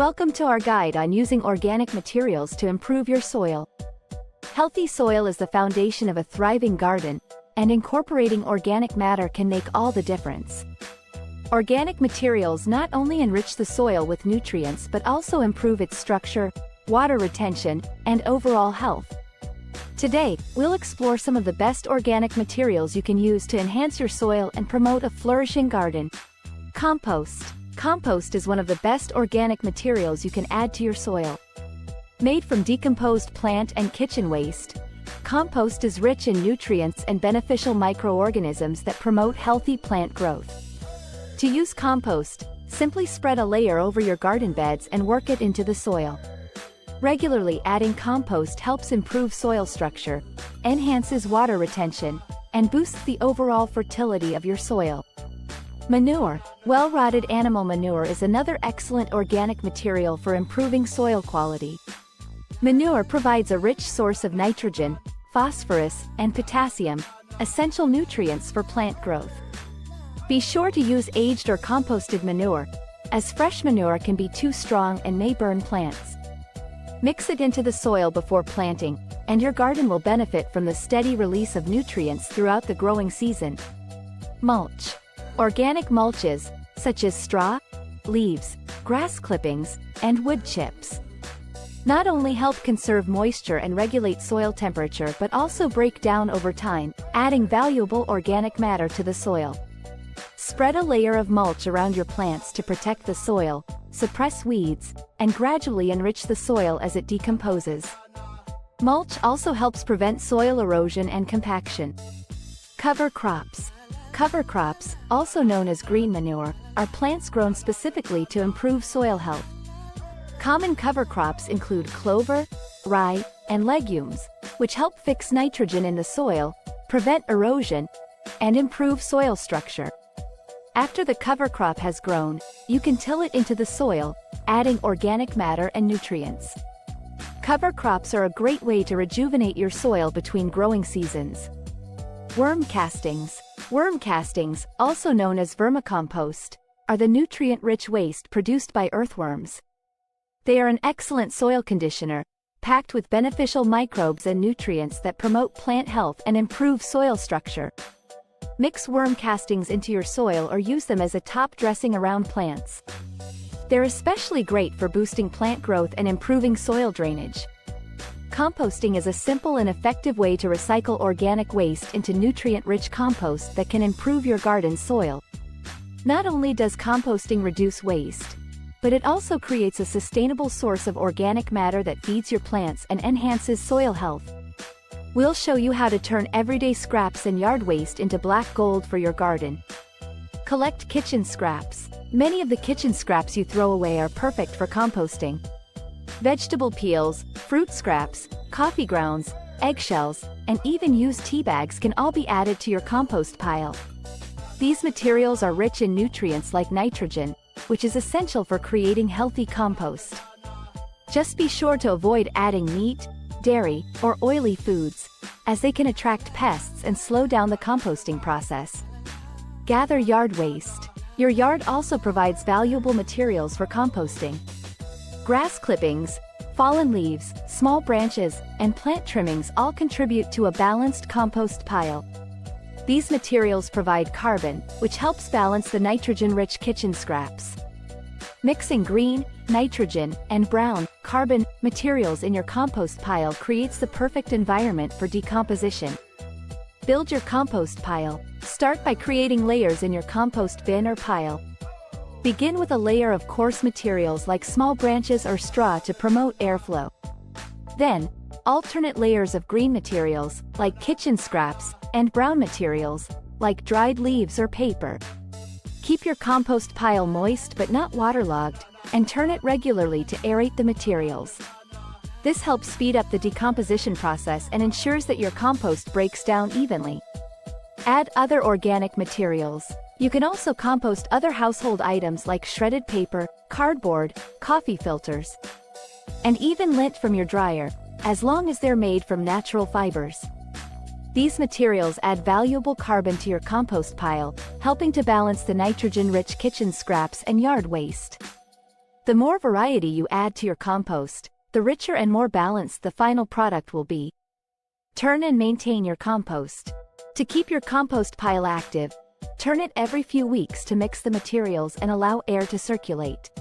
Welcome to our guide on using organic materials to improve your soil. Healthy soil is the foundation of a thriving garden, and incorporating organic matter can make all the difference. Organic materials not only enrich the soil with nutrients but also improve its structure, water retention, and overall health. Today, we'll explore some of the best organic materials you can use to enhance your soil and promote a flourishing garden. Compost. Compost is one of the best organic materials you can add to your soil. Made from decomposed plant and kitchen waste, compost is rich in nutrients and beneficial microorganisms that promote healthy plant growth. To use compost, simply spread a layer over your garden beds and work it into the soil. Regularly adding compost helps improve soil structure, enhances water retention, and boosts the overall fertility of your soil. Manure. Well-rotted animal manure is another excellent organic material for improving soil quality. Manure provides a rich source of nitrogen, phosphorus, and potassium, essential nutrients for plant growth. Be sure to use aged or composted manure, as fresh manure can be too strong and may burn plants. Mix it into the soil before planting, and your garden will benefit from the steady release of nutrients throughout the growing season. Mulch. Organic mulches, such as straw, leaves, grass clippings, and wood chips, not only help conserve moisture and regulate soil temperature but also break down over time, adding valuable organic matter to the soil. Spread a layer of mulch around your plants to protect the soil, suppress weeds, and gradually enrich the soil as it decomposes. Mulch also helps prevent soil erosion and compaction. Cover crops. Cover crops, also known as green manure, are plants grown specifically to improve soil health. Common cover crops include clover, rye, and legumes, which help fix nitrogen in the soil, prevent erosion, and improve soil structure. After the cover crop has grown, you can till it into the soil, adding organic matter and nutrients. Cover crops are a great way to rejuvenate your soil between growing seasons. Worm castings. Worm castings, also known as vermicompost, are the nutrient-rich waste produced by earthworms. They are an excellent soil conditioner, packed with beneficial microbes and nutrients that promote plant health and improve soil structure. Mix worm castings into your soil or use them as a top dressing around plants. They're especially great for boosting plant growth and improving soil drainage. Composting is a simple and effective way to recycle organic waste into nutrient-rich compost that can improve your garden's soil. Not only does composting reduce waste, but it also creates a sustainable source of organic matter that feeds your plants and enhances soil health. We'll show you how to turn everyday scraps and yard waste into black gold for your garden. Collect kitchen scraps. Many of the kitchen scraps you throw away are perfect for composting. Vegetable peels, fruit scraps, coffee grounds, eggshells, and even used tea bags can all be added to your compost pile. These materials are rich in nutrients like nitrogen, which is essential for creating healthy compost. Just be sure to avoid adding meat, dairy, or oily foods, as they can attract pests and slow down the composting process. Gather yard waste. Your yard also provides valuable materials for composting. Grass clippings, fallen leaves, small branches, and plant trimmings all contribute to a balanced compost pile. These materials provide carbon, which helps balance the nitrogen-rich kitchen scraps. Mixing green, nitrogen, and brown, carbon, materials in your compost pile creates the perfect environment for decomposition. Build your compost pile. Start by creating layers in your compost bin or pile. Begin with a layer of coarse materials like small branches or straw to promote airflow. Then, alternate layers of green materials, like kitchen scraps, and brown materials, like dried leaves or paper. Keep your compost pile moist but not waterlogged, and turn it regularly to aerate the materials. This helps speed up the decomposition process and ensures that your compost breaks down evenly. Add other organic materials. You can also compost other household items like shredded paper, cardboard, coffee filters, and even lint from your dryer, as long as they're made from natural fibers. These materials add valuable carbon to your compost pile, helping to balance the nitrogen-rich kitchen scraps and yard waste. The more variety you add to your compost, the richer and more balanced the final product will be. Turn and maintain your compost. To keep your compost pile active, turn it every few weeks to mix the materials and allow air to circulate.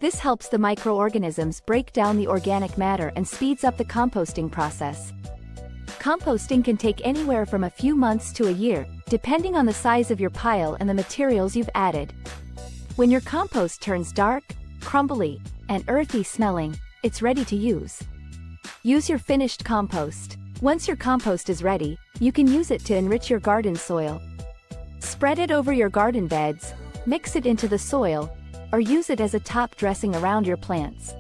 This helps the microorganisms break down the organic matter and speeds up the composting process. Composting can take anywhere from a few months to a year, depending on the size of your pile and the materials you've added. When your compost turns dark, crumbly, and earthy smelling, it's ready to use. Use your finished compost. Once your compost is ready, you can use it to enrich your garden soil. Spread it over your garden beds, mix it into the soil, or use it as a top dressing around your plants.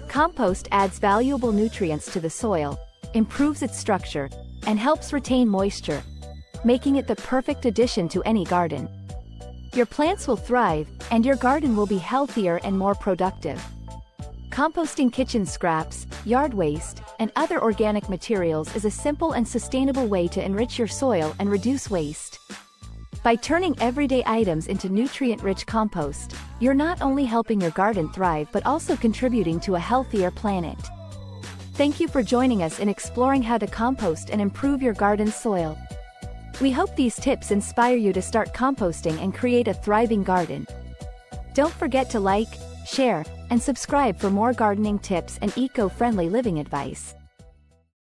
Compost adds valuable nutrients to the soil, improves its structure, and helps retain moisture, making it the perfect addition to any garden. Your plants will thrive, and your garden will be healthier and more productive. Composting kitchen scraps, yard waste, and other organic materials is a simple and sustainable way to enrich your soil and reduce waste. By turning everyday items into nutrient-rich compost, you're not only helping your garden thrive but also contributing to a healthier planet. Thank you for joining us in exploring how to compost and improve your garden's soil. We hope these tips inspire you to start composting and create a thriving garden. Don't forget to like, share, and subscribe for more gardening tips and eco-friendly living advice.